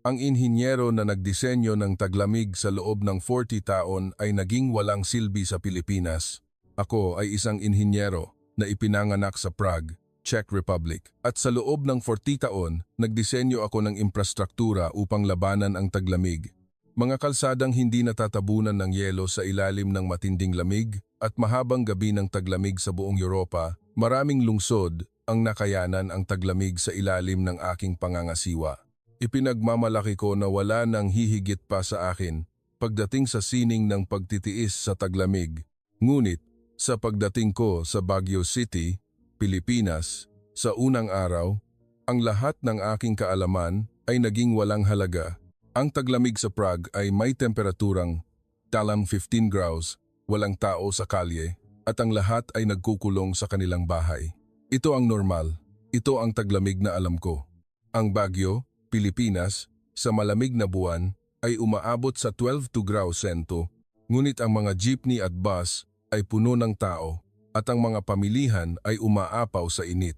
Ang inhinyero na nagdisenyo ng taglamig sa loob ng 40 taon ay naging walang silbi sa Pilipinas. Ako ay isang inhinyero na ipinanganak sa Prague, Czech Republic. At sa loob ng 40 taon, nagdisenyo ako ng infrastruktura upang labanan ang taglamig. Mga kalsadang hindi natatabunan ng yelo sa ilalim ng matinding lamig at mahabang gabi ng taglamig sa buong Europa, maraming lungsod ang nakayanan ang taglamig sa ilalim ng aking pangangasiwa. Ipinagmamalaki ko na wala nang hihigit pa sa akin pagdating sa sining ng pagtitiis sa taglamig. Ngunit sa pagdating ko sa Baguio City, Pilipinas, sa unang araw, ang lahat ng aking kaalaman ay naging walang halaga. Ang taglamig sa Prague ay may temperaturang talang 15 graus, walang tao sa kalye, at ang lahat ay nagkukulong sa kanilang bahay. Ito ang normal. Ito ang taglamig na alam ko. Ang Baguio, Pilipinas, sa malamig na buwan ay umaabot sa 12 graus sento, ngunit ang mga jeepney at bus ay puno ng tao at ang mga pamilihan ay umaapaw sa init.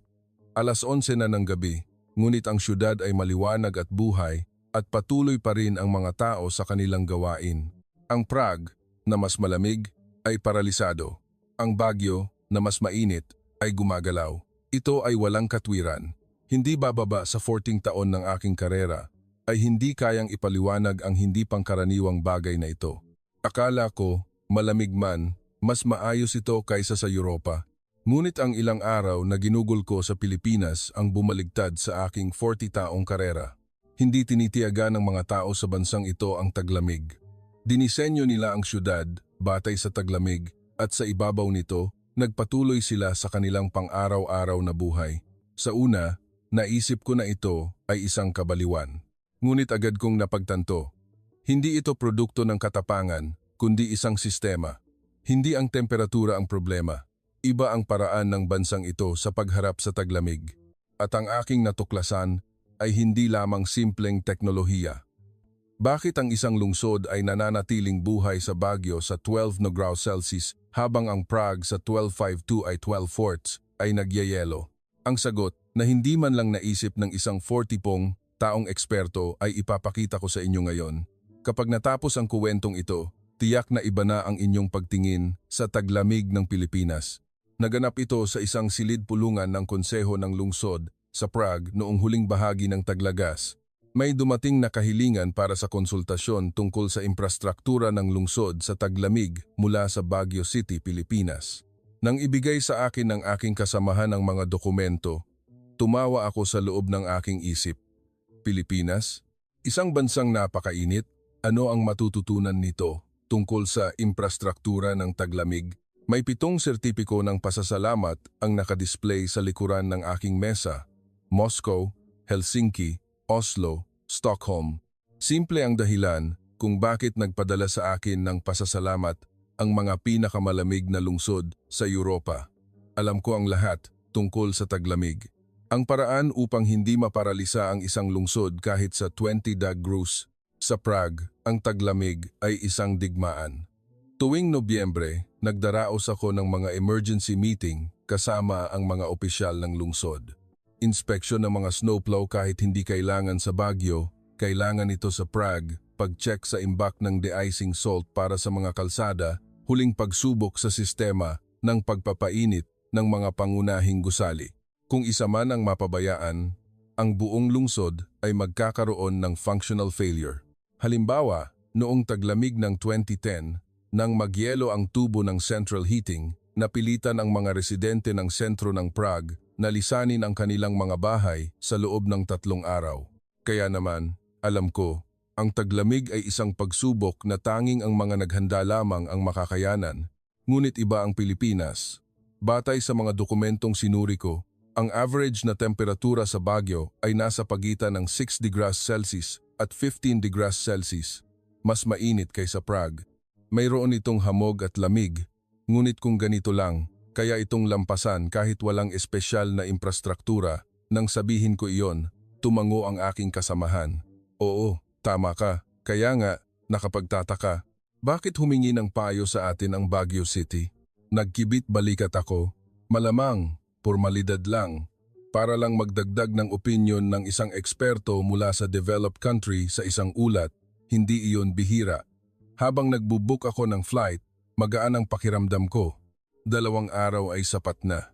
Alas 11 na ng gabi, ngunit ang syudad ay maliwanag at buhay at patuloy pa rin ang mga tao sa kanilang gawain. Ang Prague, na mas malamig, ay paralisado. Ang Baguio, na mas mainit, ay gumagalaw. Ito ay walang katwiran. Hindi bababa sa 14 taon ng aking karera ay hindi kayang ipaliwanag ang hindi pangkaraniwang bagay na ito. Akala ko, malamig man, mas maayos ito kaysa sa Europa. Ngunit ang ilang araw na ginugol ko sa Pilipinas ang bumaligtad sa aking 40 taong karera. Hindi tinitiyaga ng mga tao sa bansang ito ang taglamig. Dinisenyo nila ang syudad batay sa taglamig at sa ibabaw nito, nagpatuloy sila sa kanilang pang-araw-araw na buhay. Sa una, naisip ko na ito ay isang kabaliwan. Ngunit agad kong napagtanto. Hindi ito produkto ng katapangan, kundi isang sistema. Hindi ang temperatura ang problema. Iba ang paraan ng bansang ito sa pagharap sa taglamig. At ang aking natuklasan ay hindi lamang simpleng teknolohiya. Bakit ang isang lungsod ay nananatiling buhay sa Baguio sa 12 na graus Celsius habang ang Prague sa 12.52 ay 12 forts ay nagyayelo? Ang sagot na hindi man lang naisip ng isang 40 taong eksperto ay ipapakita ko sa inyo ngayon. Kapag natapos ang kuwentong ito, tiyak na iba na ang inyong pagtingin sa taglamig ng Pilipinas. Naganap ito sa isang silid pulungan ng Konseho ng Lungsod sa Prague noong huling bahagi ng taglagas. May dumating na kahilingan para sa konsultasyon tungkol sa infrastruktura ng lungsod sa taglamig mula sa Baguio City, Pilipinas. Nang ibigay sa akin ng aking kasamahan ang mga dokumento, tumawa ako sa loob ng aking isip. Pilipinas? Isang bansang napakainit? Ano ang matututunan nito tungkol sa infrastruktura ng taglamig? May 7 sertipiko ng pasasalamat ang nakadisplay sa likuran ng aking mesa. Moscow, Helsinki, Oslo, Stockholm. Simple ang dahilan kung bakit nagpadala sa akin ng pasasalamat ang mga pinakamalamig na lungsod sa Europa. Alam ko ang lahat tungkol sa taglamig. Ang paraan upang hindi maparalisa ang isang lungsod kahit sa 20 degrees sa Prague, ang taglamig ay isang digmaan. Tuwing Nobyembre, nagdaraos ako ng mga emergency meeting kasama ang mga opisyal ng lungsod. Inspeksyon ng mga snowplow kahit hindi kailangan sa Baguio, kailangan ito sa Prague, pag-check sa imbak ng de-icing salt para sa mga kalsada, huling pagsubok sa sistema ng pagpapainit ng mga pangunahing gusali. Kung isa man ang mapabayaan, ang buong lungsod ay magkakaroon ng functional failure. Halimbawa, noong taglamig ng 2010, nang magyelo ang tubo ng central heating, napilitan ang mga residente ng sentro ng Prague na lisanin ang kanilang mga bahay sa loob ng 3 araw. Kaya naman, alam ko, ang taglamig ay isang pagsubok na tanging ang mga naghanda lamang ang makakayanan. Ngunit iba ang Pilipinas. Batay sa mga dokumentong sinuri ko, ang average na temperatura sa Baguio ay nasa pagitan ng 6 degrees Celsius at 15 degrees Celsius. Mas mainit kaysa Prague. Mayroon itong hamog at lamig, ngunit kung ganito lang, kaya itong lampasan kahit walang espesyal na infrastruktura. Nang sabihin ko iyon, tumango ang aking kasamahan. Oo, tama ka. Kaya nga, nakapagtataka. Bakit humingi ng payo sa atin ang Baguio City? Nagkibit balikat ako. Malamang, pormalidad lang. para lang magdagdag ng opinyon ng isang eksperto mula sa developed country sa isang ulat, hindi iyon bihira. Habang nagbubook ako ng flight, magaan ang pakiramdam ko. 2 araw ay sapat na.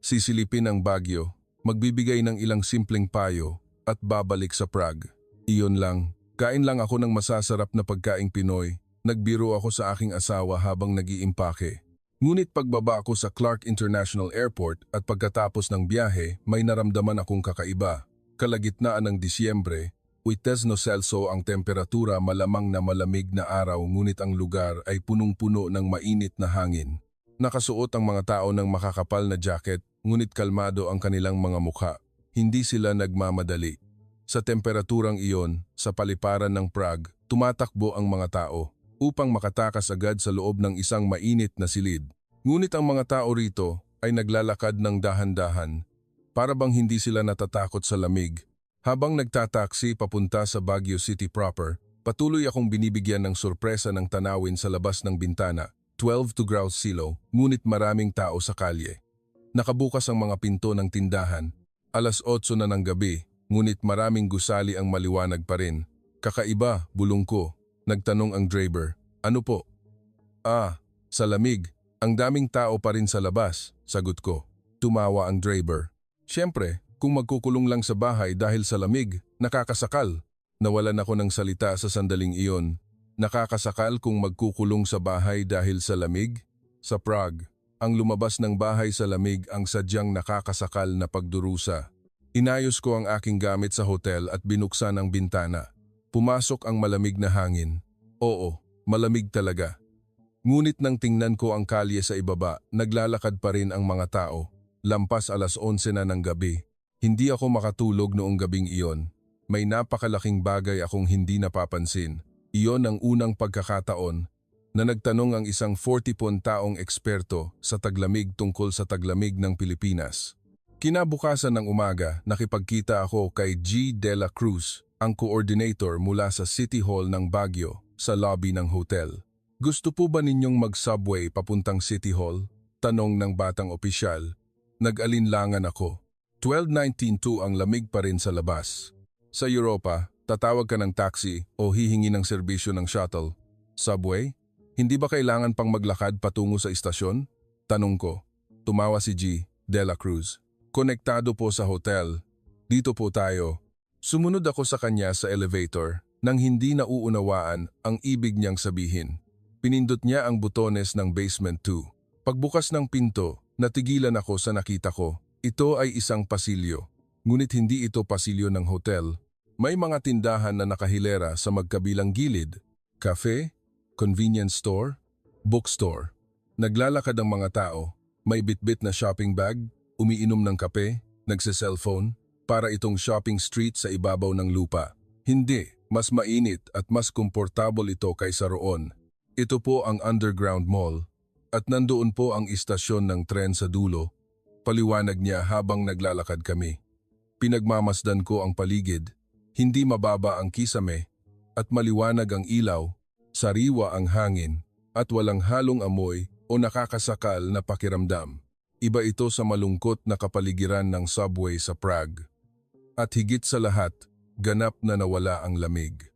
Sisilipin ang Baguio, magbibigay ng ilang simpleng payo at babalik sa Prague. Iyon lang, kain lang ako ng masasarap na pagkaing Pinoy. Nagbiro ako sa aking asawa habang nag-iimpake. Ngunit pagbaba ako sa Clark International Airport at pagkatapos ng biyahe, may naramdaman akong kakaiba. Kalagitnaan ng Disyembre, 8 Celsius ang temperatura, malamang na malamig na araw, ngunit ang lugar ay punong-puno ng mainit na hangin. Nakasuot ang mga tao ng makakapal na jacket, ngunit kalmado ang kanilang mga mukha. Hindi sila nagmamadali. Sa temperaturang iyon, sa paliparan ng Prague, tumatakbo ang mga tao upang makatakas agad sa loob ng isang mainit na silid. Ngunit ang mga tao rito ay naglalakad ng dahan-dahan, para bang hindi sila natatakot sa lamig. Habang nagtataksi papunta sa Baguio City proper, patuloy akong binibigyan ng sorpresa ng tanawin sa labas ng bintana. 12 degrees Celsius, ngunit maraming tao sa kalye. Nakabukas ang mga pinto ng tindahan. 8:00 na ng gabi, ngunit maraming gusali ang maliwanag pa rin. Kakaiba, bulong ko. Nagtanong ang driver. Ano po? Sa lamig. Ang daming tao pa rin sa labas, sagot ko. Tumawa ang driver. Siyempre, kung magkukulong lang sa bahay dahil sa lamig, nakakasakal. Nawalan ako ng salita sa sandaling iyon. Nakakasakal kung magkukulong sa bahay dahil sa lamig? Sa Prague, ang lumabas ng bahay sa lamig ang sadyang nakakasakal na pagdurusa. Inayos ko ang aking gamit sa hotel at binuksan ang bintana. Pumasok ang malamig na hangin. Oo, malamig talaga. Ngunit nang tingnan ko ang kalye sa ibaba, naglalakad pa rin ang mga tao. Lampas 11:00 na ng gabi. Hindi ako makatulog noong gabing iyon. May napakalaking bagay akong hindi napapansin. Iyon ang unang pagkakataon na nagtanong ang isang 40 taong eksperto sa taglamig tungkol sa taglamig ng Pilipinas. Kinabukasan ng umaga, nakipagkita ako kay G. De La Cruz, ang coordinator mula sa City Hall ng Baguio, sa lobby ng hotel. Gusto po ba ninyong mag-subway papuntang City Hall? Tanong ng batang opisyal. Nag-alinlangan ako. 12:19 ang lamig pa rin sa labas. Sa Europa, tatawag ka ng taxi o hihingi ng serbisyo ng shuttle. Subway? Hindi ba kailangan pang maglakad patungo sa istasyon? Tanong ko. Tumawa si G. De La Cruz. Konektado po sa hotel. Dito po tayo. Sumunod ako sa kanya sa elevator nang hindi nauunawaan ang ibig niyang sabihin. Pinindot niya ang butones ng basement 2. Pagbukas ng pinto, natigilan ako sa nakita ko. Ito ay isang pasilyo. Ngunit hindi ito pasilyo ng hotel. May mga tindahan na nakahilera sa magkabilang gilid. Cafe, convenience store, bookstore. Naglalakad ang mga tao. May bitbit na shopping bag, umiinom ng kape, nagse-cellphone, para itong shopping street sa ibabaw ng lupa. Hindi, mas mainit at mas komportable ito kaysa roon. Ito po ang underground mall. At nandoon po ang istasyon ng tren sa dulo. Paliwanag niya habang naglalakad kami. Pinagmamasdan ko ang paligid. Hindi mababa ang kisame at maliwanag ang ilaw, sariwa ang hangin at walang halong amoy o nakakasakal na pakiramdam. Iba ito sa malungkot na kapaligiran ng subway sa Prague. At higit sa lahat, ganap na nawala ang lamig.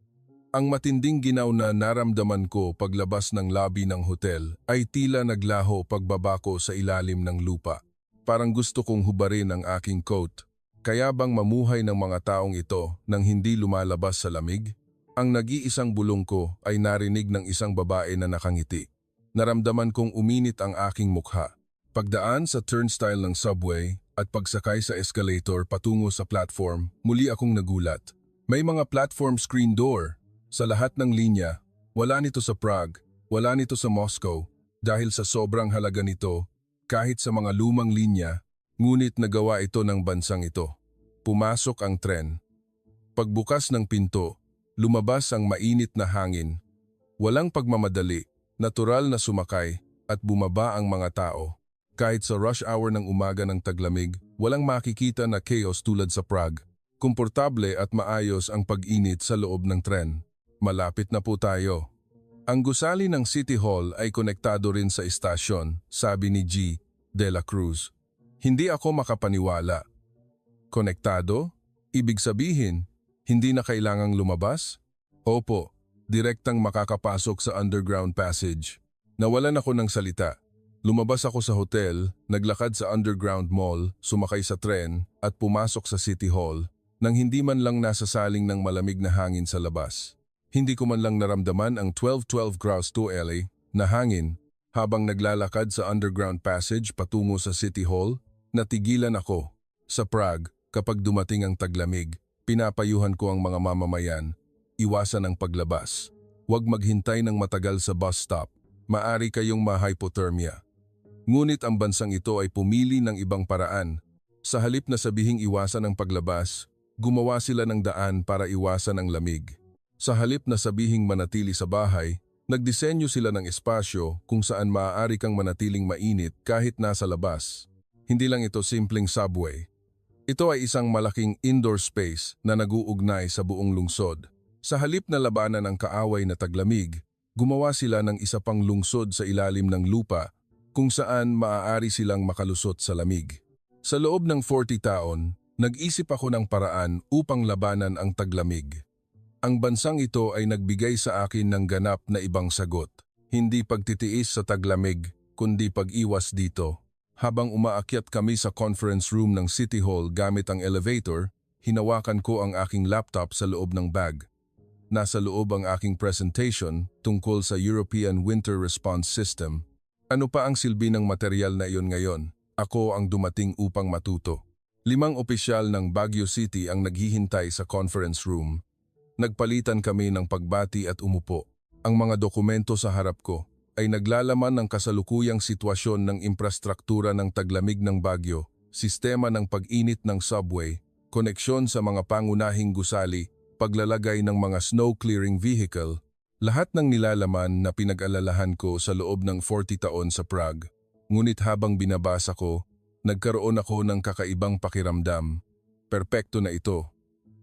Ang matinding ginaw na naramdaman ko paglabas ng lobby ng hotel ay tila naglaho pagbaba ko sa ilalim ng lupa. Parang gusto kong hubarin ang aking coat. Kaya bang mamuhay ng mga taong ito nang hindi lumalabas sa lamig? Ang nag-iisang bulong ko ay narinig ng isang babae na nakangiti. Naramdaman kong uminit ang aking mukha. Pagdaan sa turnstile ng subway at pagsakay sa escalator patungo sa platform, muli akong nagulat. May mga platform screen door. Sa lahat ng linya, wala nito sa Prague, wala nito sa Moscow, dahil sa sobrang halaga nito, kahit sa mga lumang linya, ngunit nagawa ito ng bansang ito. Pumasok ang tren. Pagbukas ng pinto, lumabas ang mainit na hangin. Walang pagmamadali, natural na sumakay at bumaba ang mga tao. Kahit sa rush hour ng umaga ng taglamig, walang makikita na chaos tulad sa Prague. Komportable at maayos ang pag-init sa loob ng tren. Malapit na po tayo. Ang gusali ng City Hall ay konektado rin sa istasyon, sabi ni G. De La Cruz. Hindi ako makapaniwala. Konektado? Ibig sabihin, hindi na kailangang lumabas? Opo, direktang makakapasok sa underground passage. Nawalan ako ng salita. Lumabas ako sa hotel, naglakad sa underground mall, sumakay sa tren at pumasok sa City Hall nang hindi man lang nasasaling ng malamig na hangin sa labas. Hindi ko man lang naramdaman ang 1212 graus to LA na hangin habang naglalakad sa underground passage patungo sa City Hall. Natigilan ako. Sa Prague, kapag dumating ang taglamig, pinapayuhan ko ang mga mamamayan, iwasan ang paglabas. Huwag maghintay ng matagal sa bus stop. Maari kayong ma-hypothermia. Ngunit ang bansang ito ay pumili ng ibang paraan. Sa halip na sabihing iwasan ang paglabas, gumawa sila ng daan para iwasan ang lamig. Sa halip na sabihing manatili sa bahay, nagdisenyo sila ng espasyo kung saan maaari kang manatiling mainit kahit nasa labas. Hindi lang ito simpleng subway. Ito ay isang malaking indoor space na nag-uugnay sa buong lungsod. Sa halip na labanan ang kaaway na taglamig, gumawa sila ng isa pang lungsod sa ilalim ng lupa kung saan maaari silang makalusot sa lamig. Sa loob ng 40 taon, nag-isip ako ng paraan upang labanan ang taglamig. Ang bansang ito ay nagbigay sa akin ng ganap na ibang sagot. Hindi pagtitiis sa taglamig, kundi pag-iwas dito. Habang umaakyat kami sa conference room ng City Hall gamit ang elevator, hinawakan ko ang aking laptop sa loob ng bag. Nasa loob ang aking presentation tungkol sa European Winter Response System. Ano pa ang silbi ng material na iyon ngayon? Ako ang dumating upang matuto. 5 opisyal ng Baguio City ang naghihintay sa conference room. Nagpalitan kami ng pagbati at umupo. Ang mga dokumento sa harap ko ay naglalaman ng kasalukuyang sitwasyon ng infrastruktura ng taglamig ng Baguio, sistema ng pag-init ng subway, koneksyon sa mga pangunahing gusali, paglalagay ng mga snow clearing vehicle, lahat ng nilalaman na pinag-alalahan ko sa loob ng 40 taon sa Prague. Ngunit habang binabasa ko, nagkaroon ako ng kakaibang pakiramdam. Perpekto na ito.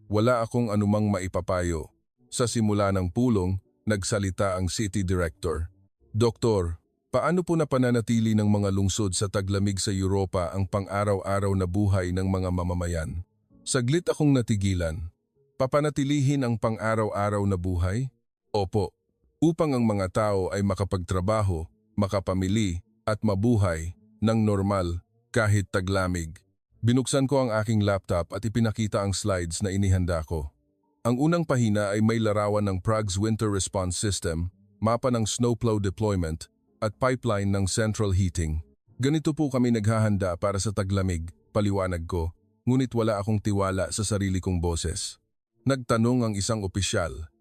Wala akong anumang maipapayo. Sa simula ng pulong, nagsalita ang City Director. Doktor, paano po napananatili ng mga lungsod sa taglamig sa Europa ang pang-araw-araw na buhay ng mga mamamayan? Saglit akong natigilan. Papanatilihin ang pang-araw-araw na buhay? Opo, upang ang mga tao ay makapagtrabaho, makapamili, at mabuhay ng normal kahit taglamig. Binuksan ko ang aking laptop at ipinakita ang slides na inihanda ko. Ang unang pahina ay may larawan ng Prague's Winter Response System, mapa ng snowplow deployment, at pipeline ng central heating. Ganito po kami naghahanda para sa taglamig, paliwanag ko, ngunit wala akong tiwala sa sarili kong boses. Nagtanong ang isang opisyal.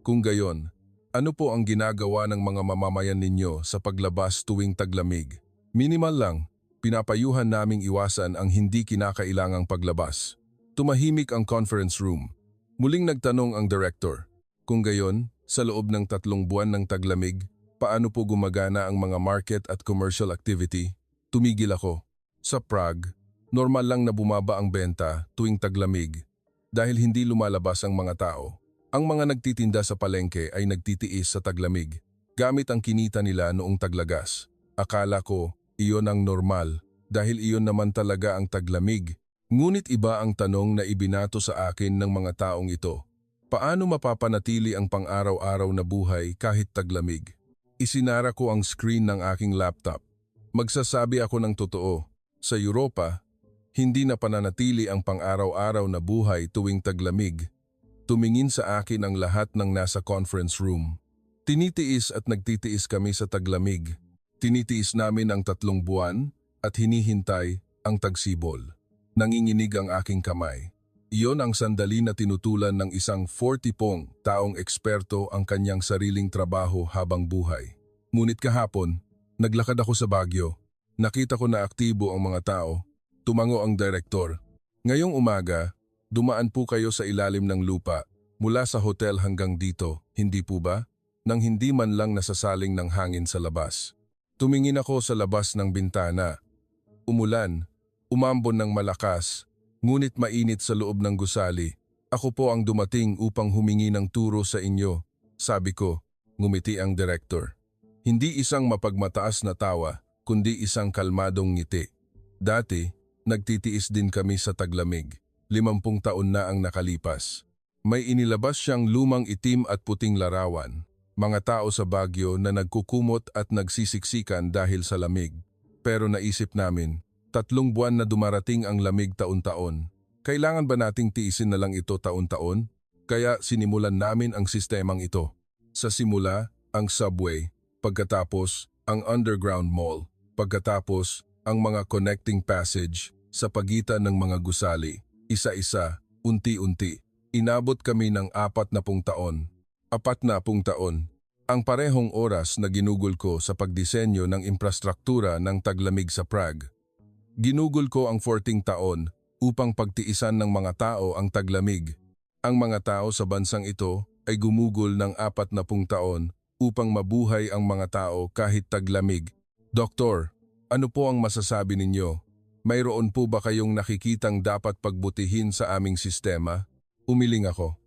Kung gayon, ano po ang ginagawa ng mga mamamayan ninyo sa paglabas tuwing taglamig? Minimal lang, pinapayuhan naming iwasan ang hindi kinakailangang paglabas. Tumahimik ang conference room. Muling nagtanong ang director. Kung gayon, sa loob ng 3 buwan ng taglamig, paano po gumagana ang mga market at commercial activity? Tumigil ako. Sa Prague, normal lang na bumaba ang benta tuwing taglamig dahil hindi lumalabas ang mga tao. Ang mga nagtitinda sa palengke ay nagtitiis sa taglamig, gamit ang kinita nila noong taglagas. Akala ko, iyon ang normal, dahil iyon naman talaga ang taglamig. Ngunit iba ang tanong na ibinato sa akin ng mga taong ito. Paano mapapanatili ang pang-araw-araw na buhay kahit taglamig? Isinara ko ang screen ng aking laptop. Magsasabi ako ng totoo. Sa Europa, hindi na pananatili ang pang-araw-araw na buhay tuwing taglamig. Tumingin sa akin ang lahat ng nasa conference room. Tinitiis at nagtitiis kami sa taglamig. Tinitiis namin ang 3 buwan at hinihintay ang tagsibol. Nanginginig ang aking kamay. Iyon ang sandali na tinutulan ng isang 40 taong eksperto ang kanyang sariling trabaho habang buhay. Ngunit kahapon, naglakad ako sa Baguio. Nakita ko na aktibo ang mga tao. Tumango ang direktor. Ngayong umaga, dumaan po kayo sa ilalim ng lupa, mula sa hotel hanggang dito, hindi po ba? Nang hindi man lang nasasaling ng hangin sa labas. Tumingin ako sa labas ng bintana. Umulan, umambon ng malakas, ngunit mainit sa loob ng gusali. Ako po ang dumating upang humingi ng turo sa inyo, sabi ko, ngumiti ang direktor. Hindi isang mapagmataas na tawa, kundi isang kalmadong ngiti. Dati, nagtitiis din kami sa taglamig. 50 taon na ang nakalipas. May inilabas siyang lumang itim at puting larawan, mga tao sa Baguio na nagkukumot at nagsisiksikan dahil sa lamig. Pero naisip namin, 3 buwan na dumarating ang lamig taon-taon. Kailangan ba nating tiisin na lang ito taon-taon? Kaya sinimulan namin ang sistemang ito. Sa simula, ang subway, pagkatapos ang underground mall, pagkatapos ang mga connecting passage sa pagitan ng mga gusali. Isa-isa, unti-unti. Inabot kami ng 40 taon. 40 taon. Ang parehong oras na ginugol ko sa pagdisenyo ng infrastruktura ng taglamig sa Prague. Ginugol ko ang 14 taon upang pagtiisan ng mga tao ang taglamig. Ang mga tao sa bansang ito ay gumugol ng 40 taon upang mabuhay ang mga tao kahit taglamig. Doktor, ano po ang masasabi ninyo? Mayroon po ba kayong nakikitang dapat pagbutihin sa aming sistema? Umiling ako.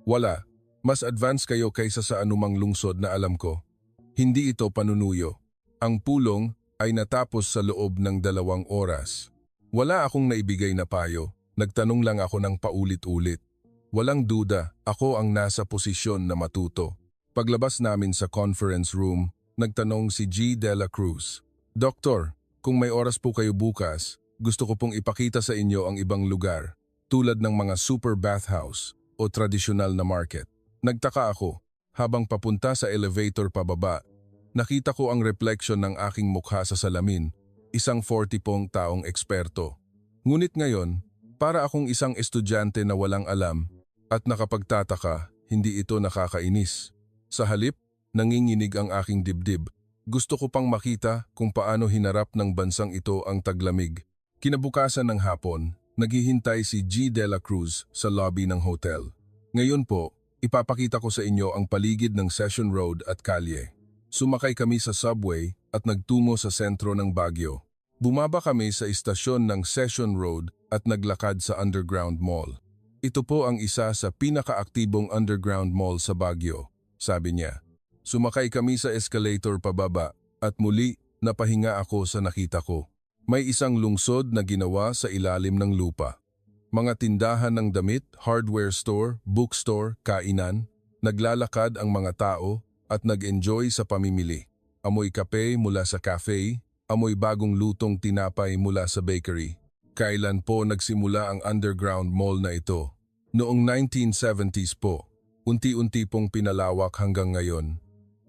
Wala. Mas advance kayo kaysa sa anumang lungsod na alam ko. Hindi ito panunuyo. Ang pulong ay natapos sa loob ng 2 oras. Wala akong naibigay na payo. Nagtanong lang ako ng paulit-ulit. Walang duda, ako ang nasa posisyon na matuto. Paglabas namin sa conference room, nagtanong si G. De La Cruz. Doktor, kung may oras po kayo bukas, gusto ko pong ipakita sa inyo ang ibang lugar, tulad ng mga super bathhouse o tradisyonal na market. Nagtaka ako, habang papunta sa elevator pababa, nakita ko ang refleksyon ng aking mukha sa salamin, isang 40 taong eksperto. Ngunit ngayon, para akong isang estudyante na walang alam at nakapagtataka, hindi ito nakakainis. Sa halip, nanginginig ang aking dibdib. Gusto ko pang makita kung paano hinarap ng bansang ito ang taglamig. Kinabukasan ng hapon, naghihintay si G. De La Cruz sa lobby ng hotel. Ngayon po, ipapakita ko sa inyo ang paligid ng Session Road at Kalye. Sumakay kami sa subway at nagtungo sa sentro ng Baguio. Bumaba kami sa istasyon ng Session Road at naglakad sa Underground Mall. Ito po ang isa sa pinakaaktibong underground mall sa Baguio, sabi niya. Sumakay kami sa escalator pababa at muli napahinga ako sa nakita ko. May isang lungsod na ginawa sa ilalim ng lupa. Mga tindahan ng damit, hardware store, bookstore, kainan, naglalakad ang mga tao at nag-enjoy sa pamimili. Amoy kape mula sa cafe, amoy bagong lutong tinapay mula sa bakery. Kailan po nagsimula ang underground mall na ito? Noong 1970s po, unti-unti pong pinalawak hanggang ngayon.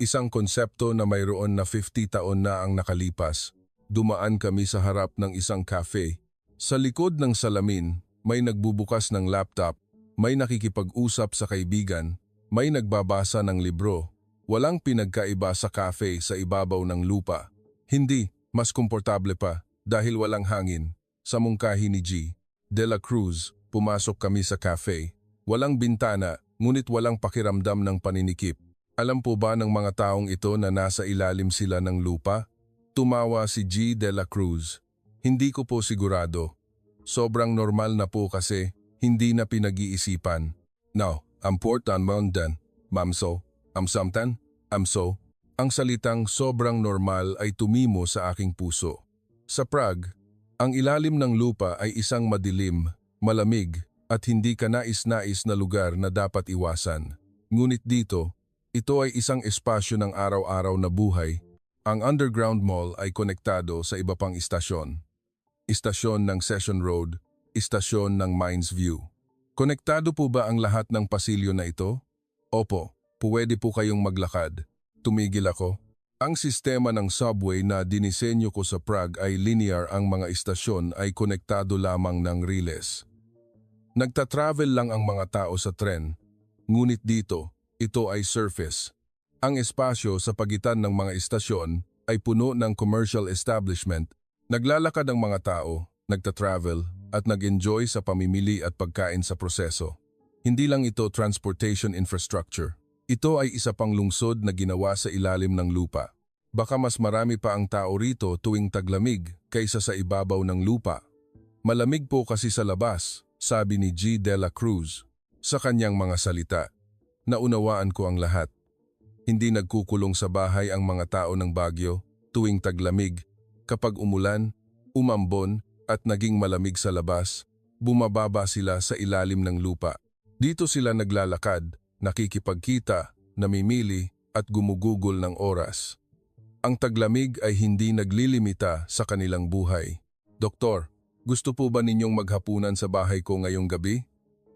Isang konsepto na mayroon na 50 taon na ang nakalipas. Dumaan kami sa harap ng isang cafe. Sa likod ng salamin, may nagbubukas ng laptop, may nakikipag-usap sa kaibigan, may nagbabasa ng libro. Walang pinagkaiba sa cafe sa ibabaw ng lupa. Hindi, mas komportable pa dahil walang hangin. Sa mungkahi ni G. De La Cruz, pumasok kami sa cafe. Walang bintana, ngunit walang pakiramdam ng paninikip. Alam po ba ng mga taong ito na nasa ilalim sila ng lupa? Tumawa si G. De La Cruz. Hindi ko po sigurado. Sobrang normal na po kasi, hindi na pinag-iisipan. Now, I'm Portan Mountain, Mamso, Amsamtan, Amso. Ang salitang sobrang normal ay tumimo sa aking puso. Sa Prague, ang ilalim ng lupa ay isang madilim, malamig, at hindi ka nais-nais na lugar na dapat iwasan. Ngunit dito, ito ay isang espasyo ng araw-araw na buhay. Ang underground mall ay konektado sa iba pang istasyon. Istasyon ng Session Road, istasyon ng Mines View. Konektado po ba ang lahat ng pasilyo na ito? Opo, pwede po kayong maglakad. Tumigil ako. Ang sistema ng subway na dinisenyo ko sa Prague ay linear, ang mga istasyon ay konektado lamang ng riles. Nagta-travel lang ang mga tao sa tren, ngunit dito, ito ay surface. Ang espasyo sa pagitan ng mga istasyon ay puno ng commercial establishment. Naglalakad ang mga tao, nagta-travel at nag-enjoy sa pamimili at pagkain sa proseso. Hindi lang ito transportation infrastructure. Ito ay isa pang lungsod na ginawa sa ilalim ng lupa. Baka mas marami pa ang tao rito tuwing taglamig kaysa sa ibabaw ng lupa. Malamig po kasi sa labas, sabi ni G. De La Cruz. Sa kanyang mga salita, naunawaan ko ang lahat. Hindi nagkukulong sa bahay ang mga tao ng Baguio tuwing taglamig. Kapag umulan, umambon at naging malamig sa labas, bumababa sila sa ilalim ng lupa. Dito sila naglalakad, nakikipagkita, namimili at gumugugol ng oras. Ang taglamig ay hindi naglilimita sa kanilang buhay. Doktor, gusto po ba ninyong maghapunan sa bahay ko ngayong gabi?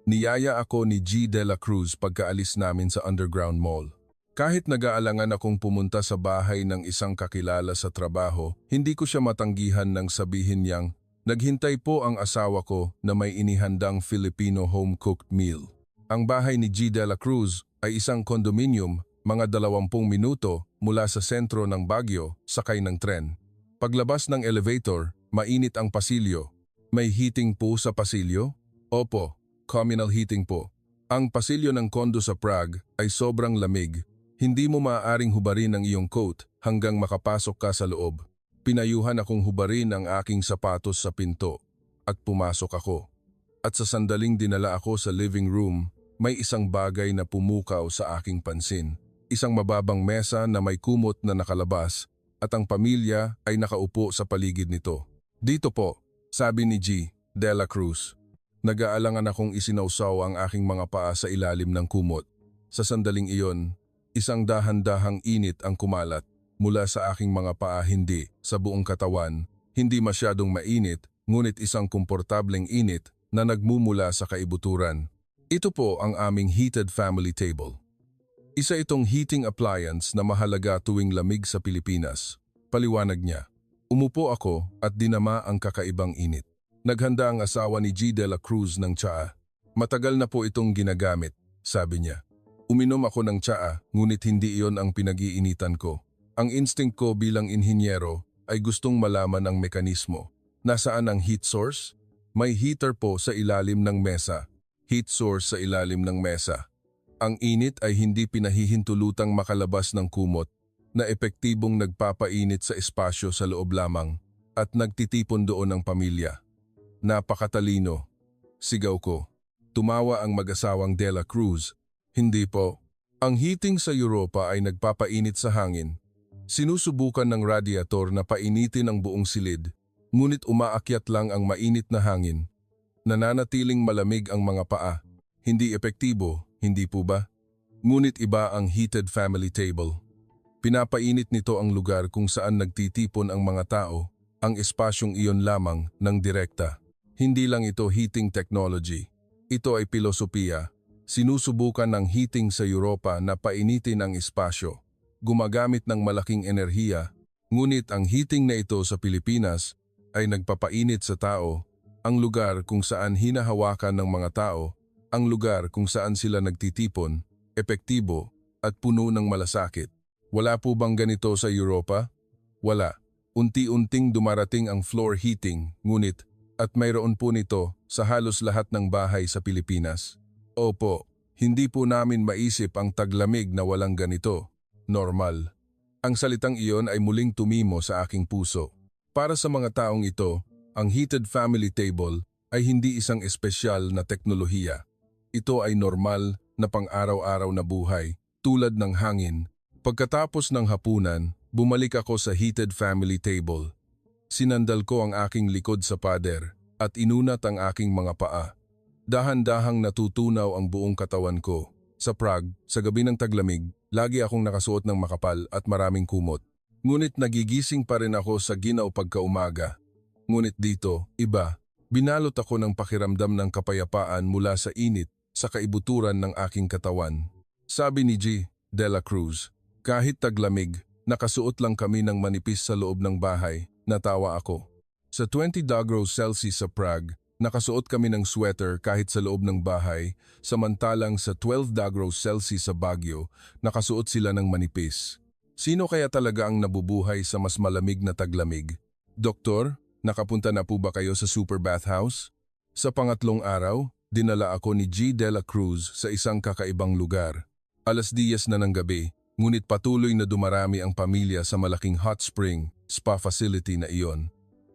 Niyaya ako ni G. De La Cruz pagkaalis namin sa Underground Mall. Kahit nag-aalangan akong pumunta sa bahay ng isang kakilala sa trabaho, hindi ko siya matanggihan nang sabihin niyang, naghintay po ang asawa ko na may inihandang Filipino home-cooked meal. Ang bahay ni G. De La Cruz ay isang condominium, mga 20 minuto mula sa sentro ng Baguio, sakay ng tren. Paglabas ng elevator, mainit ang pasilyo. May heating po sa pasilyo? Opo, communal heating po. Ang pasilyo ng kondo sa Prague ay sobrang lamig. Hindi mo maaaring hubarin ang iyong coat hanggang makapasok ka sa loob. Pinayuhan akong hubarin ang aking sapatos sa pinto at pumasok ako. At sa sandaling dinala ako sa living room, may isang bagay na pumukaw sa aking pansin. Isang mababang mesa na may kumot na nakalabas at ang pamilya ay nakaupo sa paligid nito. Dito po, sabi ni G. De La Cruz. Nag-aalangan akong isinawsaw ang aking mga paa sa ilalim ng kumot. Sa sandaling iyon, isang dahan-dahang init ang kumalat mula sa aking mga paa, hindi sa buong katawan, hindi masyadong mainit, ngunit isang komportableng init na nagmumula sa kaibuturan. Ito po ang aming heated family table. Isa itong heating appliance na mahalaga tuwing lamig sa Pilipinas. Paliwanag niya. Umupo ako at dinama ang kakaibang init. Naghanda ang asawa ni G. De La Cruz ng tsaa. Matagal na po itong ginagamit, sabi niya. Uminom ako ng tsaa, ngunit hindi iyon ang pinag-iinitan ko. Ang instinct ko bilang inhinyero ay gustong malaman ang mekanismo. Nasaan ang heat source? May heater po sa ilalim ng mesa. Heat source sa ilalim ng mesa. Ang init ay hindi pinahihintulutang makalabas ng kumot na epektibong nagpapainit sa espasyo sa loob lamang at nagtitipon doon ang pamilya. Napakatalino. Sigaw ko. Tumawa ang mag-asawang De La Cruz. Hindi po. Ang heating sa Europa ay nagpapainit sa hangin. Sinusubukan ng radiator na painitin ang buong silid, ngunit umaakyat lang ang mainit na hangin. Nananatiling malamig ang mga paa. Hindi epektibo. Hindi po ba? Ngunit iba ang heated family table. Pinapainit nito ang lugar kung saan nagtitipon ang mga tao, ang espasyong iyon lamang ng direkta. Hindi lang ito heating technology. Ito ay pilosopiya. Sinusubukan ng heating sa Europa na painitin ang espasyo. Gumagamit ng malaking enerhiya, ngunit ang heating na ito sa Pilipinas ay nagpapainit sa tao, ang lugar kung saan hinahawakan ng mga tao, ang lugar kung saan sila nagtitipon, epektibo at puno ng malasakit. Wala po bang ganito sa Europa? Wala. Unti-unting dumarating ang floor heating, ngunit at mayroon po nito sa halos lahat ng bahay sa Pilipinas. Opo, hindi po namin maisip ang taglamig na walang ganito. Normal. Ang salitang iyon ay muling tumimo sa aking puso. Para sa mga taong ito, ang heated family table ay hindi isang espesyal na teknolohiya. Ito ay normal na pang-araw-araw na buhay, tulad ng hangin. Pagkatapos ng hapunan, bumalik ako sa heated family table. Sinandal ko ang aking likod sa pader at inunat ang aking mga paa. Dahan-dahang natutunaw ang buong katawan ko. Sa Prague, sa gabi ng taglamig, lagi akong nakasuot ng makapal at maraming kumot. Ngunit nagigising pa rin ako sa ginaw pagkaumaga. Ngunit dito, iba. Binalot ako ng pakiramdam ng kapayapaan mula sa init sa kaibuturan ng aking katawan. Sabi ni G. De La Cruz, kahit taglamig, nakasuot lang kami ng manipis sa loob ng bahay, natawa ako. Sa 20 degrees Celsius sa Prague, nakasuot kami ng sweater kahit sa loob ng bahay, samantalang sa 12 degrees Celsius sa Baguio, nakasuot sila ng manipis. Sino kaya talaga ang nabubuhay sa mas malamig na taglamig? Doktor, nakapunta na po ba kayo sa super bathhouse? Sa pangatlong araw, dinala ako ni G. De La Cruz sa isang kakaibang lugar. 10:00 na ng gabi, ngunit patuloy na dumarami ang pamilya sa malaking hot spring, spa facility na iyon.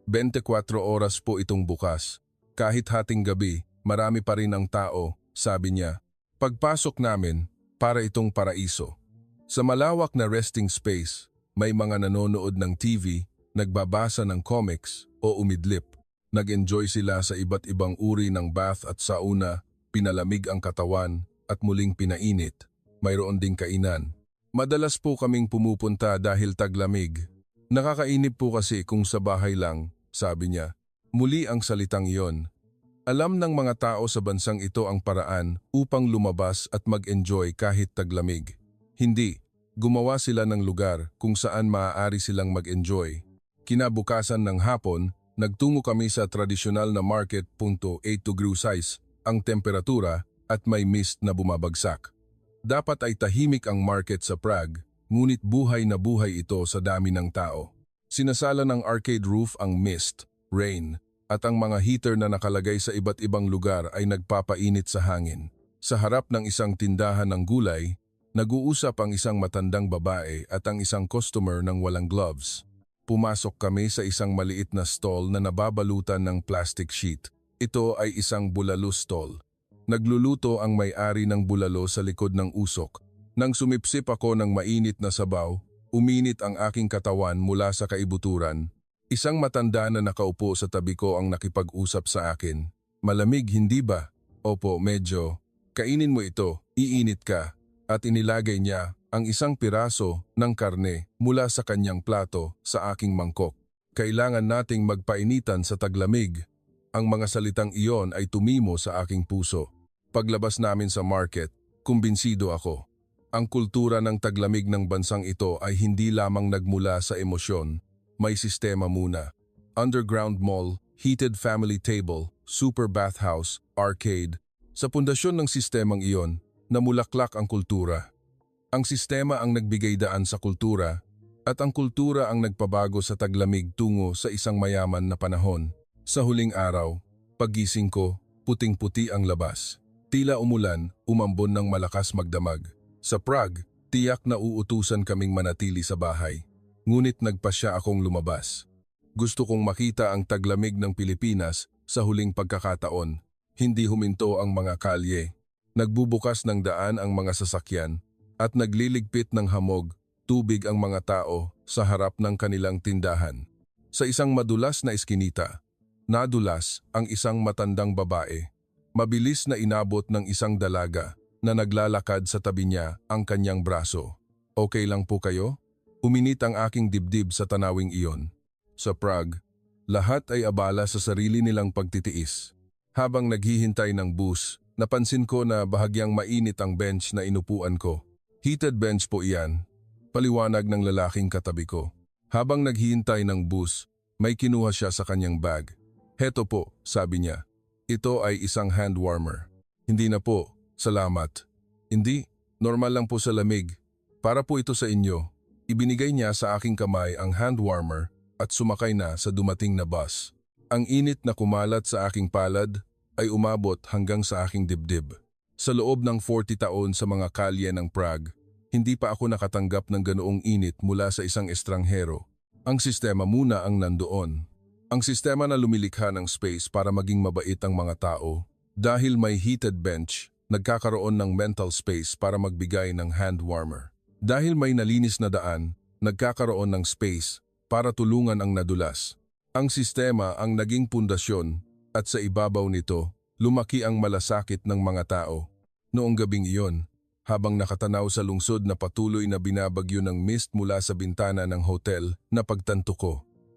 24 oras po itong bukas. Kahit hating gabi, marami pa rin ang tao, sabi niya. Pagpasok namin, para itong paraiso. Sa malawak na resting space, may mga nanonood ng TV, nagbabasa ng comics o umidlip. Nag-enjoy sila sa iba't ibang uri ng bath at sauna, pinalamig ang katawan at muling pinainit. Mayroon ding kainan. Madalas po kaming pumupunta dahil taglamig. Nakakainip po kasi kung sa bahay lang, sabi niya. Muli ang salitang iyon. Alam ng mga tao sa bansang ito ang paraan upang lumabas at mag-enjoy kahit taglamig. Hindi, gumawa sila ng lugar kung saan maaari silang mag-enjoy. Kinabukasan ng hapon, nagtungo kami sa tradisyonal na market. 8 degrees Celsius ang temperatura at may mist na bumabagsak. Dapat ay tahimik ang market sa Prague, ngunit buhay na buhay ito sa dami ng tao. Sinasala ng arcade roof ang mist, rain, at ang mga heater na nakalagay sa iba't ibang lugar ay nagpapainit sa hangin. Sa harap ng isang tindahan ng gulay, nag-uusap ang isang matandang babae at ang isang customer ng walang gloves. Pumasok kami sa isang maliit na stall na nababalutan ng plastic sheet. Ito ay isang bulalo stall. Nagluluto ang may-ari ng bulalo sa likod ng usok. Nang sumipsip ako ng mainit na sabaw, uminit ang aking katawan mula sa kaibuturan. Isang matanda na nakaupo sa tabi ko ang nakipag-usap sa akin. Malamig, hindi ba? Opo, medyo. Kainin mo ito, iinit ka. At inilagay niya ang isang piraso ng karne mula sa kanyang plato sa aking mangkok. Kailangan nating magpainitan sa taglamig. Ang mga salitang iyon ay tumimo sa aking puso. Paglabas namin sa market, kumbinsido ako. Ang kultura ng taglamig ng bansang ito ay hindi lamang nagmula sa emosyon. May sistema muna. Underground mall, heated family table, super bathhouse, arcade. Sa pundasyon ng sistemang iyon, namulaklak ang kultura. Ang sistema ang nagbigay daan sa kultura at ang kultura ang nagpabago sa taglamig tungo sa isang mayaman na panahon. Sa huling araw, paggising ko, puting-puti ang labas. Tila umulan, umambon ng malakas magdamag. Sa Prague, tiyak na uutusan kaming manatili sa bahay. Ngunit nagpasya akong lumabas. Gusto kong makita ang taglamig ng Pilipinas sa huling pagkakataon. Hindi huminto ang mga kalye. Nagbubukas ng daan ang mga sasakyan at nagliligpit ng hamog, tubig ang mga tao sa harap ng kanilang tindahan. Sa isang madulas na eskinita, nadulas ang isang matandang babae. Mabilis na inabot ng isang dalaga na naglalakad sa tabi niya ang kanyang braso. Okay lang po kayo? Uminit ang aking dibdib sa tanawing iyon. Sa Prague, lahat ay abala sa sarili nilang pagtitiis. Habang naghihintay ng bus, napansin ko na bahagyang mainit ang bench na inupuan ko. Heated bench po iyan, paliwanag ng lalaking katabi ko. Habang naghihintay ng bus, may kinuha siya sa kanyang bag. Heto po, sabi niya. Ito ay isang hand warmer. Hindi na po, salamat. Hindi, normal lang po sa lamig. Para po ito sa inyo. Ibinigay niya sa aking kamay ang hand warmer at sumakay na sa dumating na bus. Ang init na kumalat sa aking palad ay umabot hanggang sa aking dibdib. Sa loob ng 40 taon sa mga kalye ng Prague, hindi pa ako nakatanggap ng ganoong init mula sa isang estranghero. Ang sistema muna ang nandoon. Ang sistema na lumilikha ng space para maging mabait ang mga tao. Dahil may heated bench, nagkakaroon ng mental space para magbigay ng hand warmer. Dahil may nalinis na daan, nagkakaroon ng space para tulungan ang nadulas. Ang sistema ang naging pundasyon at sa ibabaw nito, lumaki ang malasakit ng mga tao. Noong gabing iyon, habang nakatanaw sa lungsod na patuloy na binabagyo ng mist mula sa bintana ng hotel, napagtanto ko.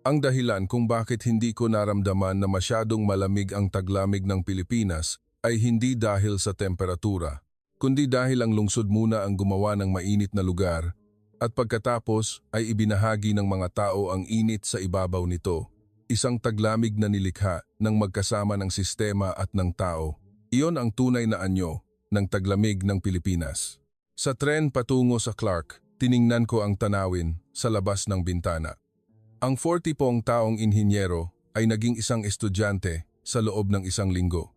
Ang dahilan kung bakit hindi ko naramdaman na masyadong malamig ang taglamig ng Pilipinas ay hindi dahil sa temperatura, kundi dahil ang lungsod muna ang gumawa ng mainit na lugar at pagkatapos ay ibinahagi ng mga tao ang init sa ibabaw nito. Isang taglamig na nilikha ng magkasama ng sistema at ng tao. Iyon ang tunay na anyo ng taglamig ng Pilipinas. Sa tren patungo sa Clark, tiningnan ko ang tanawin sa labas ng bintana. Ang 40 pong taong inhinyero ay naging isang estudyante sa loob ng isang linggo.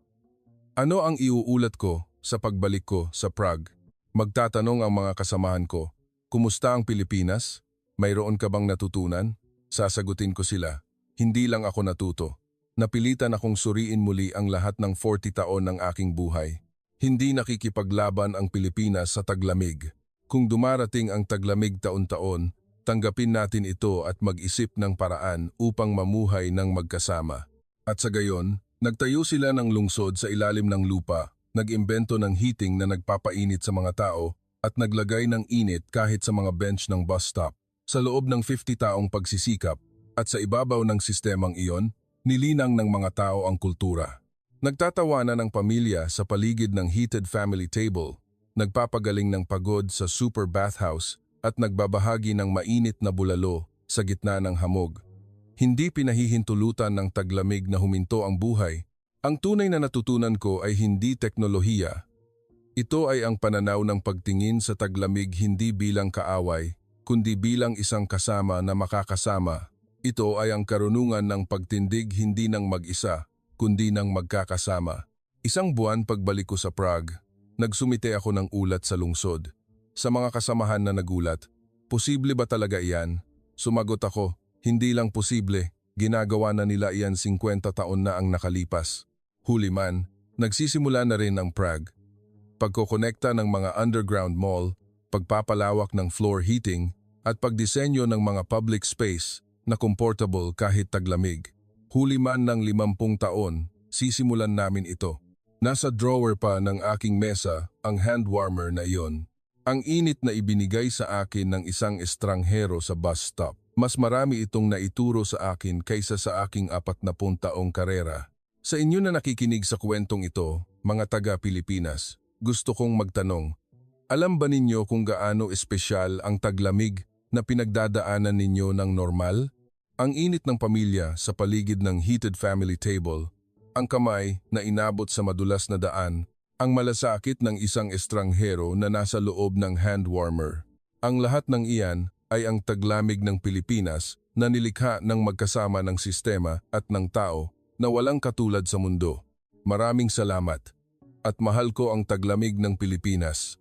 Ano ang iuulat ko sa pagbalik ko sa Prague? Magtatanong ang mga kasamahan ko, kumusta ang Pilipinas? Mayroon ka bang natutunan? Sasagutin ko sila. Hindi lang ako natuto. Napilitan akong suriin muli ang lahat ng 40 taon ng aking buhay. Hindi nakikipaglaban ang Pilipinas sa taglamig. Kung dumarating ang taglamig taon-taon, tanggapin natin ito at mag-isip ng paraan upang mamuhay ng magkasama. At sa gayon, nagtayo sila ng lungsod sa ilalim ng lupa, nag-imbento ng heating na nagpapainit sa mga tao at naglagay ng init kahit sa mga bench ng bus stop. Sa loob ng 50 taong pagsisikap at sa ibabaw ng sistemang iyon, nilinang ng mga tao ang kultura. Nagtatawanan ng pamilya sa paligid ng heated family table, nagpapagaling ng pagod sa super bathhouse at nagbabahagi ng mainit na bulalo sa gitna ng hamog. Hindi pinahihintulutan ng taglamig na huminto ang buhay. Ang tunay na natutunan ko ay hindi teknolohiya. Ito ay ang pananaw ng pagtingin sa taglamig hindi bilang kaaway, kundi bilang isang kasama na makakasama. Ito ay ang karunungan ng pagtindig hindi ng mag-isa, kundi ng magkakasama. Isang buwan pagbalik ko sa Prague, nagsumite ako ng ulat sa lungsod. Sa mga kasamahan na nagulat, posible ba talaga iyan? Sumagot ako, hindi lang posible, ginagawa na nila iyan 50 taon na ang nakalipas. Huli man, nagsisimula na rin ang Prague. Pagkokonekta ng mga underground mall, pagpapalawak ng floor heating, at pagdisenyo ng mga public space na comfortable kahit taglamig. Huli man ng 50 taon, sisimulan namin ito. Nasa drawer pa ng aking mesa ang hand warmer na iyon. Ang init na ibinigay sa akin ng isang estranghero sa bus stop. Mas marami itong naituro sa akin kaysa sa aking 40 taong karera. Sa inyo na nakikinig sa kwentong ito, mga taga-Pilipinas, gusto kong magtanong, alam ba ninyo kung gaano espesyal ang taglamig na pinagdadaanan ninyo ng normal? Ang init ng pamilya sa paligid ng heated family table, ang kamay na inabot sa madulas na daan, ang malasakit ng isang estranghero na nasa loob ng hand warmer. Ang lahat ng iyan ay ang taglamig ng Pilipinas na nilikha ng magkasama ng sistema at ng tao na walang katulad sa mundo. Maraming salamat at mahal ko ang taglamig ng Pilipinas.